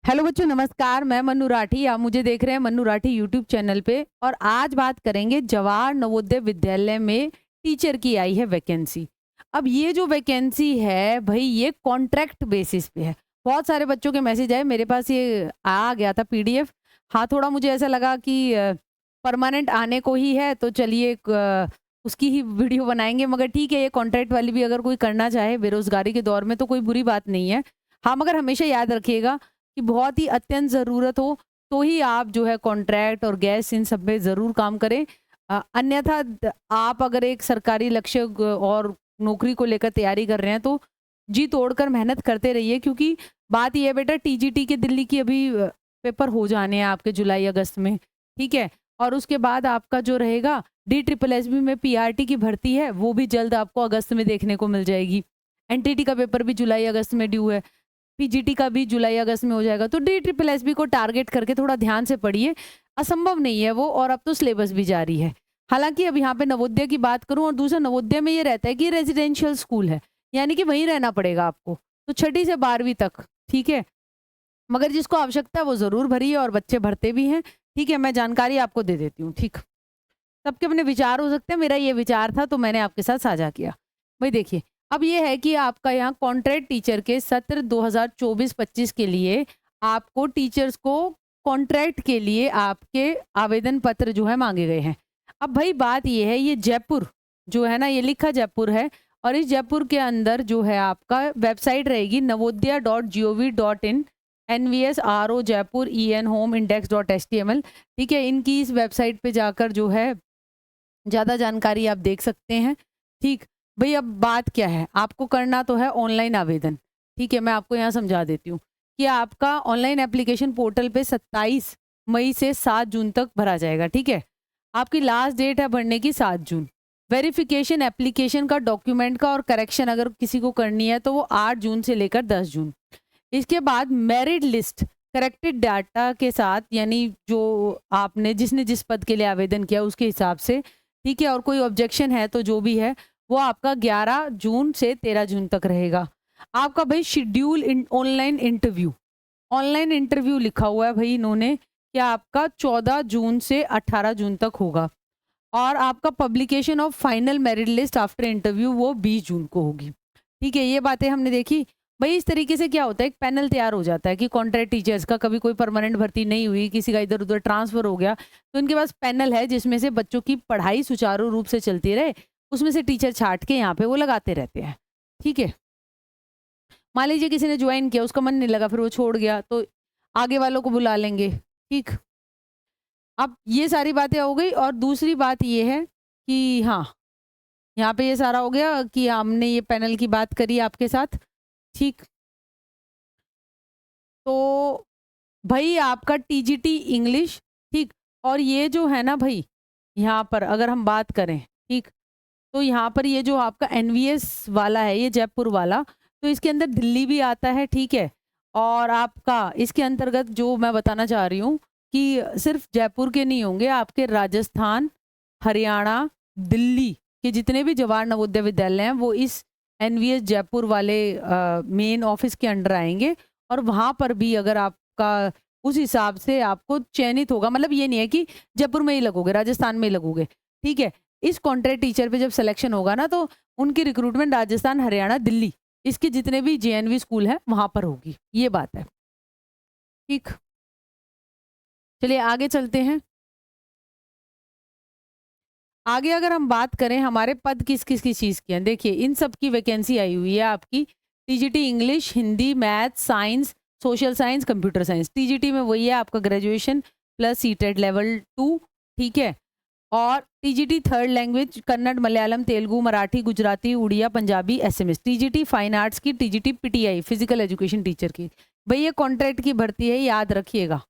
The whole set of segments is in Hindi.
हेलो बच्चों, नमस्कार। मैं मन्नू राठी। आप मुझे देख रहे हैं मन्नू राठी यूट्यूब चैनल पे। और आज बात करेंगे जवाहर नवोदय विद्यालय में टीचर की आई है वैकेंसी। अब ये जो वैकेंसी है भाई, ये कॉन्ट्रैक्ट बेसिस पे है। बहुत सारे बच्चों के मैसेज आए, मेरे पास ये आ गया था पीडीएफ। हाँ, थोड़ा मुझे ऐसा लगा कि परमानेंट आने को ही है तो चलिए उसकी ही वीडियो बनाएंगे। मगर ठीक है, ये कॉन्ट्रैक्ट वाली भी अगर कोई करना चाहे बेरोजगारी के दौर में तो कोई बुरी बात नहीं है। हाँ, मगर हमेशा याद रखिएगा कि बहुत ही अत्यंत ज़रूरत हो तो ही आप जो है कॉन्ट्रैक्ट और गैस इन सब में ज़रूर काम करें। अन्यथा आप अगर एक सरकारी लक्ष्य और नौकरी को लेकर तैयारी कर रहे हैं तो जी तोड़कर मेहनत करते रहिए, क्योंकि बात ये है बेटा, टीजीटी के दिल्ली की अभी पेपर हो जाने हैं आपके जुलाई अगस्त में। ठीक है। और उसके बाद आपका जो रहेगा DSSB में पीआरटी की भर्ती है, वो भी जल्द आपको अगस्त में देखने को मिल जाएगी। एनटीटी का पेपर भी जुलाई अगस्त में ड्यू है। पीजीटी का भी जुलाई अगस्त में हो जाएगा। तो DSSB को टारगेट करके थोड़ा ध्यान से पढ़िए। असंभव नहीं है वो, और अब तो सिलेबस भी जारी है। हालांकि अब यहाँ पे नवोदय की बात करूं, और दूसरा नवोदय में ये रहता है कि रेजिडेंशियल स्कूल है, यानी कि वहीं रहना पड़ेगा आपको, तो 6ठी से 12वीं तक। ठीक है। मगर जिसको आवश्यकता है वो जरूर भरिए, और बच्चे भरते भी हैं। ठीक है, मैं जानकारी आपको दे देती हूँ। ठीक। सबके अपने विचार हो सकते हैं, मेरा ये विचार था तो मैंने आपके साथ साझा किया। भाई देखिए, अब ये है कि आपका यहाँ कॉन्ट्रैक्ट टीचर के सत्र 2024-25 के लिए आपको टीचर्स को कॉन्ट्रैक्ट के लिए आपके आवेदन पत्र जो है मांगे गए हैं। अब भाई बात ये है, ये जयपुर जो है ना, ये लिखा जयपुर है, और इस जयपुर के अंदर जो है आपका वेबसाइट रहेगी navodaya.gov.in, NVSRO Jaipur EN home index.html। ठीक है, इनकी इस वेबसाइट पे जाकर जो है ज़्यादा जानकारी आप देख सकते हैं। ठीक। भई अब बात क्या है, आपको करना तो है ऑनलाइन आवेदन। ठीक है, मैं आपको यहाँ समझा देती हूँ कि आपका ऑनलाइन एप्लीकेशन पोर्टल पे 27 मई से 7 जून तक भरा जाएगा। ठीक है। आपकी लास्ट डेट है भरने की 7 जून। वेरिफिकेशन एप्लीकेशन का, डॉक्यूमेंट का और करेक्शन अगर किसी को करनी है तो वो 8 जून से लेकर 10 जून। इसके बाद मेरिट लिस्ट करेक्टेड डाटा के साथ, यानी जो आपने जिसने जिस पद के लिए आवेदन किया उसके हिसाब से। ठीक है। और कोई ऑब्जेक्शन है तो जो भी है वो आपका 11 जून से 13 जून तक रहेगा। आपका भाई शेड्यूल ऑनलाइन इंटरव्यू लिखा हुआ है भाई इन्होंने, कि आपका 14 जून से 18 जून तक होगा। और आपका publication of final merit list after interview वो 20 जून को होगी। ठीक है, ये बातें हमने देखी। भाई इस तरीके से क्या होता है, एक पैनल तैयार हो जाता है कि कॉन्ट्रैक्ट टीचर्स का कभी कोई परमानेंट भर्ती नहीं हुई, किसी का इधर उधर ट्रांसफर हो गया, तो इनके पास पैनल है जिसमें से बच्चों की पढ़ाई सुचारू रूप से चलती रहे, उसमें से टीचर छाट के यहाँ पे वो लगाते रहते हैं। ठीक है। मान लीजिए किसी ने ज्वाइन किया, उसका मन नहीं लगा, फिर वो छोड़ गया, तो आगे वालों को बुला लेंगे। ठीक। अब ये सारी बातें हो गई, और दूसरी बात ये है कि हाँ, यहाँ पे ये सारा हो गया कि हमने ये पैनल की बात करी आपके साथ। ठीक। तो भाई आपका टीजीटी इंग्लिश। ठीक। और ये जो है ना भाई, यहाँ पर अगर हम बात करें, ठीक, तो यहाँ पर ये जो आपका एनवीएस वाला है, ये जयपुर वाला, तो इसके अंदर दिल्ली भी आता है। ठीक है। और आपका इसके अंतर्गत जो मैं बताना चाह रही हूँ कि सिर्फ जयपुर के नहीं होंगे, आपके राजस्थान, हरियाणा, दिल्ली के जितने भी जवाहर नवोदय विद्यालय हैं वो इस एनवीएस जयपुर वाले मेन ऑफिस के अंडर आएंगे। और वहाँ पर भी अगर आपका उस हिसाब से आपको चयनित होगा, मतलब ये नहीं है कि जयपुर में ही लगोगे, राजस्थान में ही लगोगे। ठीक है। इस कॉन्ट्रैक्ट टीचर पे जब सिलेक्शन होगा ना, तो उनकी रिक्रूटमेंट राजस्थान, हरियाणा, दिल्ली, इसके जितने भी जेएनवी स्कूल हैं वहां पर होगी। ये बात है। ठीक। चलिए आगे चलते हैं। आगे अगर हम बात करें हमारे पद किस किस की चीज़ की हैं, देखिए इन सब की वैकेंसी आई हुई है आपकी। TGT English, Hindi, math, science, social science, computer science. TGT में वही है आपका ग्रेजुएशन प्लस सीटेट लेवल 2। ठीक है। और TGT third language Kannada, Malayalam, Telugu, Marathi, Gujarati, Oriya, Punjabi, SMS. TGT fine arts की। TGT PTI physical education teacher की। भाई ये कॉन्ट्रैक्ट की भर्ती है, याद रखिएगा।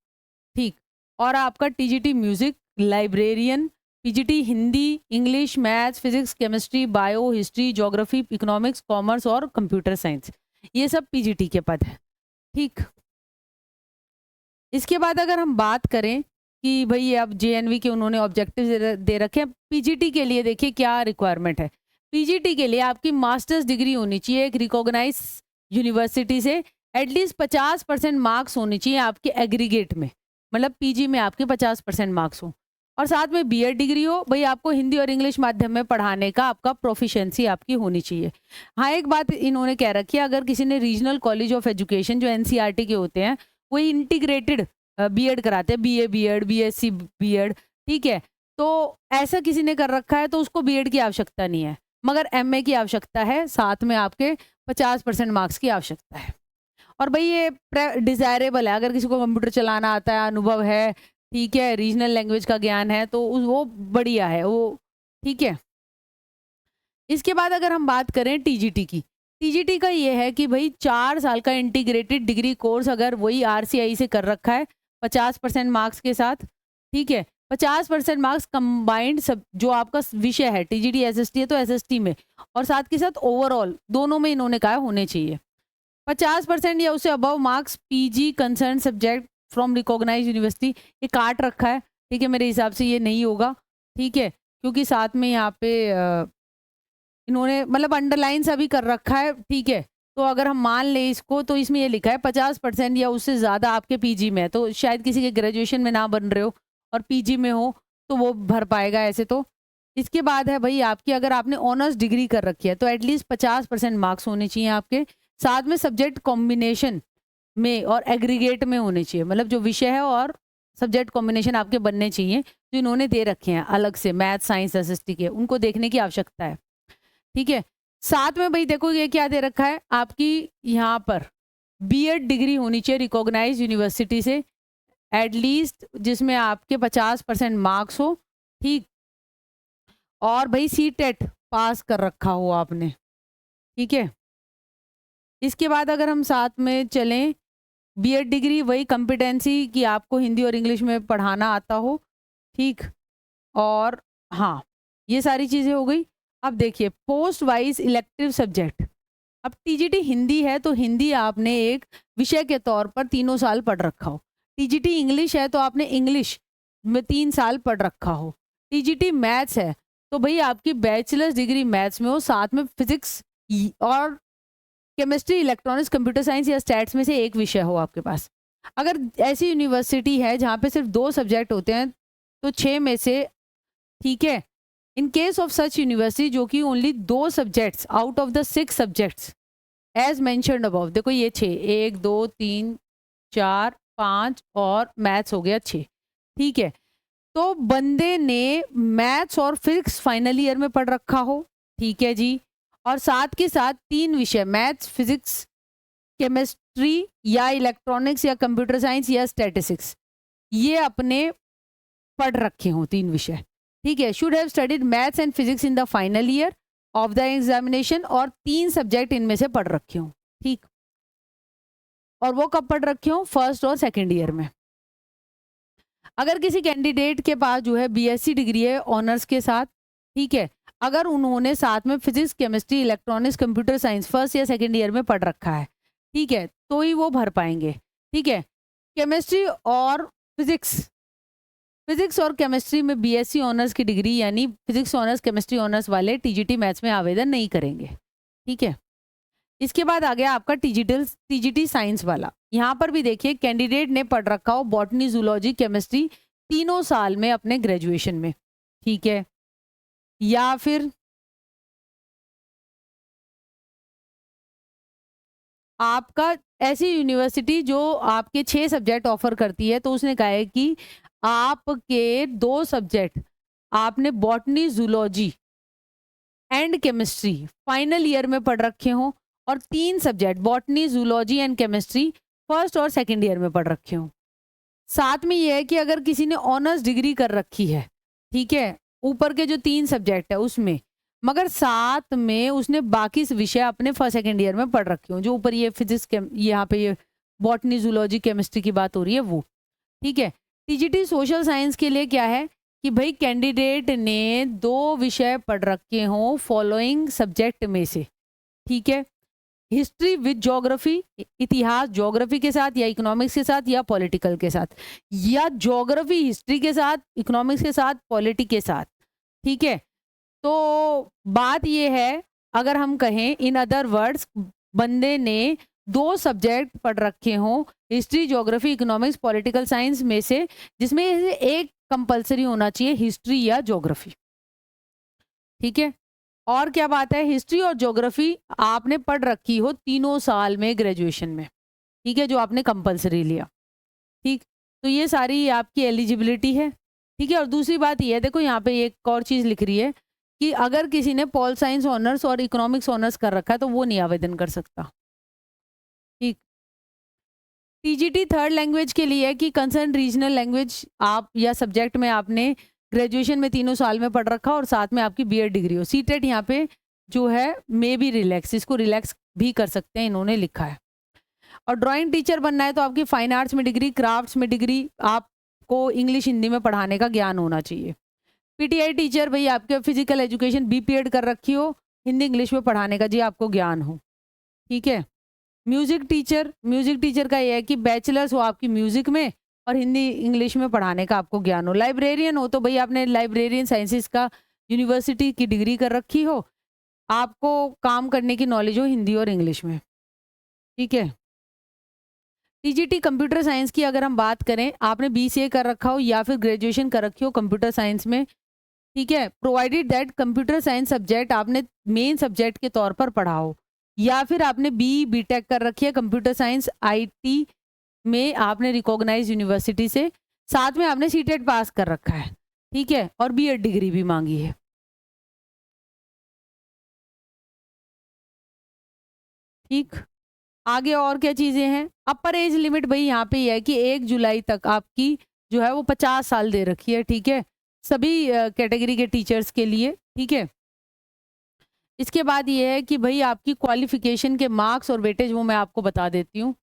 ठीक। और आपका TGT music, librarian, PGT Hindi, English, maths, physics, chemistry, bio, history, geography, economics, commerce और कंप्यूटर साइंस, ये सब पीजीटी के पद हैं। ठीक। इसके बाद अगर हम बात करें कि भाई अब जेएनवी के उन्होंने ऑब्जेक्टिव दे रखे हैं पीजीटी के लिए, देखिए क्या रिक्वायरमेंट है। पीजीटी के लिए आपकी मास्टर्स डिग्री होनी चाहिए एक रिकॉग्नाइज यूनिवर्सिटी से, एटलीस्ट 50% मार्क्स होने चाहिए आपके एग्रीगेट में, मतलब पीजी में आपके 50% मार्क्स हो, और साथ में बीएड डिग्री हो। भाई आपको हिंदी और इंग्लिश माध्यम में पढ़ाने का आपका प्रोफिशिएंसी आपकी होनी चाहिए। हाँ, एक बात इन्होंने कह रखी है, अगर किसी ने रीजनल कॉलेज ऑफ एजुकेशन जो एनसीईआरटी के होते हैं, वो इंटीग्रेटेड बीएड कराते हैं, बीए बीएड, बीएससी बीएड, ठीक है। तो ऐसा किसी ने कर रखा है तो उसको बीएड की आवश्यकता नहीं है, मगर एमए की आवश्यकता है, साथ में आपके 50% मार्क्स की आवश्यकता है। और भाई ये डिज़ायरेबल है, अगर किसी को कंप्यूटर चलाना आता है, अनुभव है, ठीक है, रीजनल लैंग्वेज का ज्ञान है, तो वो बढ़िया है वो, ठीक है। इसके बाद अगर हम बात करें टीजीटी की, टीजीटी का ये है कि भाई 4 साल का इंटीग्रेटेड डिग्री कोर्स अगर वही आरसीआई से कर रखा है 50% मार्क्स के साथ, ठीक है, 50% मार्क्स कंबाइंड सब जो आपका विषय है, टीजीटी एसएसटी है तो एसएसटी में, और साथ के साथ ओवरऑल दोनों में इन्होंने कहा होने चाहिए 50% या उससे above marks PG concern subject from recognise university. ये काट रखा है, ठीक है, मेरे हिसाब से ये नहीं होगा, ठीक है, क्योंकि साथ में यहाँ पे इन्होंने मतलब अंडरलाइन सा भी कर रखा है, ठीक है। तो अगर हम मान लें इसको, तो इसमें ये लिखा है 50% या उससे ज़्यादा आपके पीजी में है, तो शायद किसी के ग्रेजुएशन में ना बन रहे हो और पीजी में हो तो वो भर पाएगा ऐसे तो। इसके बाद है भाई आपकी, अगर आपने ऑनर्स डिग्री कर रखी है तो एटलीस्ट 50% मार्क्स होने चाहिए आपके, साथ में सब्जेक्ट कॉम्बिनेशन में और एग्रीगेट में होने चाहिए, मतलब जो विषय है और सब्जेक्ट कॉम्बिनेशन आपके बनने चाहिए, जो इन्होंने दे रखे हैं अलग से मैथ साइंस एसएसटी के, उनको देखने की आवश्यकता है, ठीक है। साथ में भाई देखो ये क्या दे रखा है आपकी, यहाँ पर बीएड डिग्री होनी चाहिए रिकॉग्नाइज यूनिवर्सिटी से एटलीस्ट, जिसमें आपके 50% मार्क्स हो, ठीक, और भाई सीटेट पास कर रखा हो आपने, ठीक है। इसके बाद अगर हम साथ में चलें, बीएड डिग्री वही कॉम्पिटेंसी कि आपको हिंदी और इंग्लिश में पढ़ाना आता हो, ठीक, और हाँ, ये सारी चीज़ें हो गई। अब देखिए पोस्ट वाइज इलेक्टिव सब्जेक्ट, अब टीजीटी हिंदी है तो हिंदी आपने एक विषय के तौर पर 3 साल पढ़ रखा हो, टीजीटी इंग्लिश है तो आपने इंग्लिश में 3 साल पढ़ रखा हो, टीजीटी मैथ्स है तो भाई आपकी बैचलर्स डिग्री मैथ्स में हो, साथ में फिजिक्स और केमिस्ट्री, इलेक्ट्रॉनिक्स, कंप्यूटर साइंस या स्टैट्स में से एक विषय हो आपके पास। अगर ऐसी यूनिवर्सिटी है जहाँ पे सिर्फ 2 सब्जेक्ट होते हैं तो 6 में से, ठीक है, in case of such university जो कि only 2 subjects out of the 6 subjects as mentioned above, देखो ये 6, 1 2 3 4 5 और मैथ्स हो गया 6, ठीक है। तो बंदे ने मैथ्स और फिजिक्स फाइनल ईयर में पढ़ रखा हो, ठीक है जी, और साथ के साथ 3 विषय मैथ्स, फिजिक्स, केमिस्ट्री या इलेक्ट्रॉनिक्स या कंप्यूटर साइंस या स्टैटिस्टिक्स, ये अपने पढ़ रखे हों 3 विषय, ठीक है। Should have studied maths and physics in the final year of the examination, और 3 सब्जेक्ट इनमें से पढ़ रखे हों, ठीक, और वो कब पढ़ रखे हों, फर्स्ट और सेकेंड ईयर में। अगर किसी कैंडिडेट के पास जो है बीएससी डिग्री है ऑनर्स के साथ, ठीक है, अगर उन्होंने साथ में physics, chemistry, electronics, computer science first या सेकेंड ईयर में पढ़ रखा है, ठीक है, तो ही वो भर पाएंगे, ठीक है। केमिस्ट्री और फिजिक्स और केमिस्ट्री में बीएससी ऑनर्स की डिग्री यानी फिजिक्स ऑनर्स, केमिस्ट्री ऑनर्स वाले टीजीटी मैथ्स में आवेदन नहीं करेंगे, ठीक है। इसके बाद आ गया आपका टीजीटी साइंस वाला। यहाँ पर भी देखिए कैंडिडेट ने पढ़ रखा हो बॉटनी, जूलॉजी, केमिस्ट्री 3 साल में अपने ग्रेजुएशन में, ठीक है, या फिर आपका ऐसी यूनिवर्सिटी जो आपके 6 सब्जेक्ट ऑफर करती है, तो उसने कहा है कि आपके 2 सब्जेक्ट आपने botany, zoology and chemistry final year में पढ़ रखे हों, और 3 subject botany, zoology and chemistry first और सेकेंड ईयर में पढ़ रखे हों। साथ में ये है कि अगर किसी ने ऑनर्स डिग्री कर रखी है, ठीक है, ऊपर के जो 3 सब्जेक्ट है उसमें, मगर साथ में उसने बाकी विषय अपने फर्स्ट सेकेंड ईयर में पढ़ रखे हों, जो ऊपर ये फिजिक्स, यहाँ पे ये बॉटनी, जूलॉजी, केमिस्ट्री की बात हो रही है वो, ठीक है। टीजीटी सोशल साइंस के लिए क्या है कि भाई कैंडिडेट ने 2 विषय पढ़ रखे हों फॉलोइंग सब्जेक्ट में से, ठीक है, हिस्ट्री विद ज्योग्राफी, इतिहास ज्योग्राफी के साथ या इकोनॉमिक्स के साथ या पॉलिटिकल के साथ, या ज्योग्राफी हिस्ट्री के साथ, इकोनॉमिक्स के साथ, पॉलिटी के साथ, ठीक है। तो बात ये है, अगर हम कहें इन अदर वर्ड्स, बंदे ने 2 सब्जेक्ट पढ़ रखे हों, history, geography, economics, political science में से, जिसमें से एक कंपल्सरी होना चाहिए हिस्ट्री या ज्योग्राफी। ठीक है? और क्या बात है, हिस्ट्री और ज्योग्राफी आपने पढ़ रखी हो तीनों साल में ग्रेजुएशन में, ठीक है, जो आपने कंपल्सरी लिया। ठीक, तो ये सारी आपकी एलिजिबिलिटी है। ठीक है, और दूसरी बात ये है, देखो यहाँ पे एक और चीज़ लिख रही है कि अगर किसी ने पॉल साइंस ऑनर्स और इकोनॉमिक्स ऑनर्स कर रखा है तो वो नहीं आवेदन कर सकता। ठीक, टीजीटी थर्ड लैंग्वेज के लिए है कि कंसर्न रीजनल लैंग्वेज आप या सब्जेक्ट में आपने ग्रेजुएशन में तीनों साल में पढ़ रखा और साथ में आपकी बीएड डिग्री हो। सीटेट यहाँ पे जो है मे बी रिलैक्स, इसको रिलैक्स भी कर सकते हैं, इन्होंने लिखा है। और ड्राइंग टीचर बनना है तो आपकी फाइन आर्ट्स में डिग्री, क्राफ्ट्स में डिग्री, आपको इंग्लिश हिंदी में पढ़ाने का ज्ञान होना चाहिए। पीटीआई टीचर, भाई आपके फिजिकल एजुकेशन बीपीएड कर रखी हो, हिंदी इंग्लिश में पढ़ाने का जी आपको ज्ञान हो। ठीक है। म्यूजिक टीचर का ये है कि बैचलर्स हो आपकी म्यूजिक में और हिंदी इंग्लिश में पढ़ाने का आपको ज्ञान हो। लाइब्रेरियन हो तो भाई आपने लाइब्रेरियन साइंसेस का यूनिवर्सिटी की डिग्री कर रखी हो, आपको काम करने की नॉलेज हो हिंदी और इंग्लिश में। ठीक है। टीजीटी कंप्यूटर साइंस की अगर हम बात करें, आपने बीसीए कर रखा हो या फिर ग्रेजुएशन कर रखी हो कंप्यूटर साइंस में, ठीक है, provided that computer science subject आपने मेन सब्जेक्ट के तौर पर पढ़ा हो, या फिर आपने बीटेक कर रखी है कंप्यूटर साइंस आईटी में, आपने रिकॉग्नाइज यूनिवर्सिटी से, साथ में आपने सीटेट पास कर रखा है, ठीक है, और बीएड डिग्री भी मांगी है। ठीक, आगे और क्या चीजें हैं। अपर एज लिमिट भाई यहाँ पे ये है कि 1 जुलाई तक आपकी जो है वो 50 साल दे रखी है। ठीक है, सभी कैटेगरी के टीचर्स के लिए। ठीक है, इसके बाद ये है कि भाई आपकी क्वालिफिकेशन के मार्क्स और वेटेज वो मैं आपको बता देती हूँ।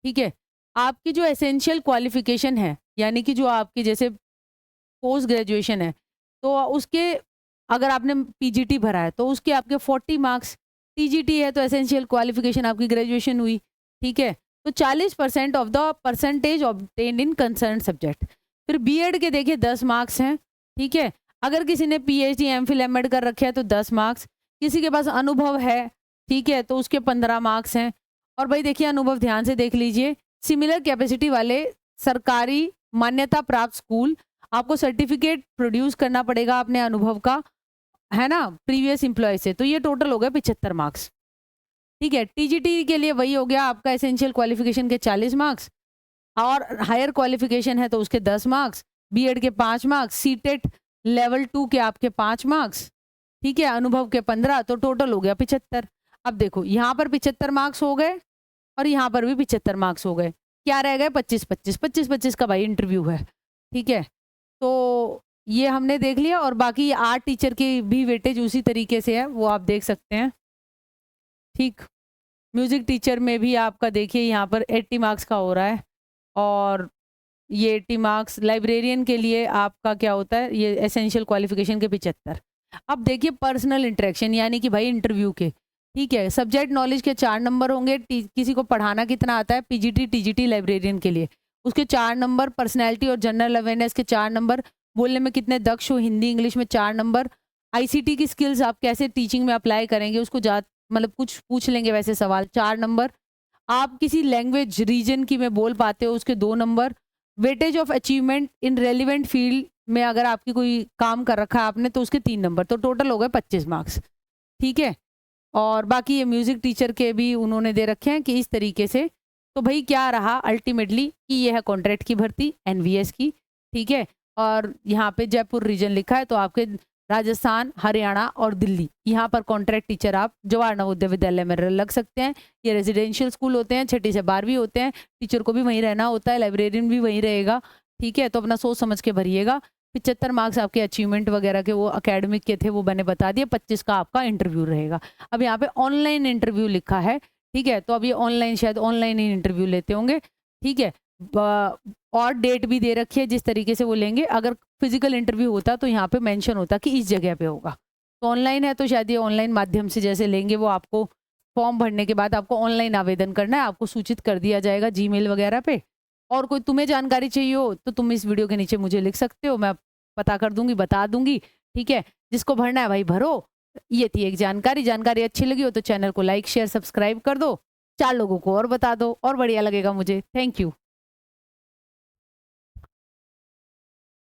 ठीक है, आपकी जो एसेंशियल क्वालिफिकेशन है, यानी कि जो आपकी जैसे पोस्ट ग्रेजुएशन है, तो उसके अगर आपने पीजीटी भरा है तो उसके आपके 40 मार्क्स, टीजीटी है तो एसेंशियल क्वालिफिकेशन आपकी ग्रेजुएशन हुई। ठीक है, तो 40% of the percentage obtained in concern subject. फिर बीएड के देखिए 10 मार्क्स हैं। ठीक है, अगर किसी ने पीएचडी एमफिल एमएड कर रखे है तो 10 मार्क्स, किसी के पास अनुभव है, ठीक है, तो उसके 15 मार्क्स हैं। और भाई देखिए अनुभव ध्यान से देख लीजिए, सिमिलर कैपेसिटी वाले सरकारी मान्यता प्राप्त स्कूल, आपको सर्टिफिकेट प्रोड्यूस करना पड़ेगा अपने अनुभव का, है ना, प्रीवियस एम्प्लॉय से, तो ये टोटल हो गया 75 मार्क्स। ठीक है, टीजीटी के लिए वही हो गया आपका एसेंशियल क्वालिफिकेशन के 40 मार्क्स, और हायर क्वालिफिकेशन है तो उसके 10 मार्क्स, बीएड के 5 मार्क्स, सीटेट लेवल 2 के आपके 5 मार्क्स, ठीक है, अनुभव के 15, तो टोटल हो गया 75। अब देखो यहाँ पर 75 मार्क्स हो गए और यहाँ पर भी 75 मार्क्स हो गए, क्या रह गए 25-25 का भाई इंटरव्यू है। ठीक है, तो ये हमने देख लिया, और बाकी आर्ट टीचर की भी वेटेज उसी तरीके से है, वो आप देख सकते हैं। ठीक, म्यूजिक टीचर में भी आपका देखिए यहाँ पर 80 मार्क्स का हो रहा है, और ये 80 मार्क्स लाइब्रेरियन के लिए आपका क्या होता है, ये एसेंशियल क्वालिफिकेशन के 75। अब देखिए पर्सनल इंटरेक्शन, यानी कि भाई इंटरव्यू के, ठीक है, सब्जेक्ट नॉलेज के 4 नंबर होंगे, किसी को पढ़ाना कितना आता है, पीजीटी टीजीटी लाइब्रेरियन के लिए उसके 4 नंबर, पर्सनैलिटी और जनरल अवेयरनेस के 4 नंबर, बोलने में कितने दक्ष हो हिंदी इंग्लिश में 4 नंबर, आईसीटी की स्किल्स आप कैसे टीचिंग में अप्लाई करेंगे उसको मतलब कुछ पूछ लेंगे वैसे सवाल, 4 नंबर, आप किसी लैंग्वेज रीजन की में बोल पाते हो उसके 2 number, weightage of achievement in relevant field में अगर आपकी कोई काम कर रखा है आपने तो उसके 3 नंबर, तो टोटल हो गए 25 मार्क्स। ठीक है, और बाकी ये म्यूजिक टीचर के भी उन्होंने दे रखे हैं कि इस तरीके से। तो भाई क्या रहा अल्टीमेटली कि ये है कॉन्ट्रैक्ट की भर्ती एनवीएस की। ठीक है, और यहाँ पे जयपुर रीजन लिखा है, तो आपके राजस्थान, हरियाणा और दिल्ली, यहाँ पर कॉन्ट्रैक्ट टीचर आप जवाहर नवोदय विद्यालय में लग सकते हैं। ये रेजिडेंशियल स्कूल होते हैं, 6ठी से 12वीं होते हैं, टीचर को भी वहीं रहना होता है, लाइब्रेरियन भी वहीं रहेगा। ठीक है, तो अपना सोच समझ के भरिएगा। 75 मार्क्स आपके अचीवमेंट वगैरह के वो अकेडमिक के थे वो मैंने बता दिए, 25 का आपका इंटरव्यू रहेगा। अब यहाँ पे ऑनलाइन इंटरव्यू लिखा है, ठीक है, तो अब ये ऑनलाइन, शायद ऑनलाइन ही इंटरव्यू लेते होंगे। ठीक है, और डेट भी दे रखी है जिस तरीके से वो लेंगे। अगर फिजिकल इंटरव्यू होता तो यहाँ पे मेंशन होता कि इस जगह पे होगा, तो ऑनलाइन है तो शायद ये ऑनलाइन माध्यम से जैसे लेंगे, वो आपको फॉर्म भरने के बाद आपको ऑनलाइन आवेदन करना है, आपको सूचित कर दिया जाएगा जीमेल वगैरह पे। और कोई तुम्हें जानकारी चाहिए हो तो तुम इस वीडियो के नीचे मुझे लिख सकते हो, मैं पता कर दूंगी, बता दूंगी। ठीक है, जिसको भरना है भाई भरो। ये थी एक जानकारी अच्छी लगी हो तो चैनल को लाइक शेयर सब्सक्राइब कर दो। 4 लोगों को और बता दो और बढ़िया लगेगा मुझे। Thank you.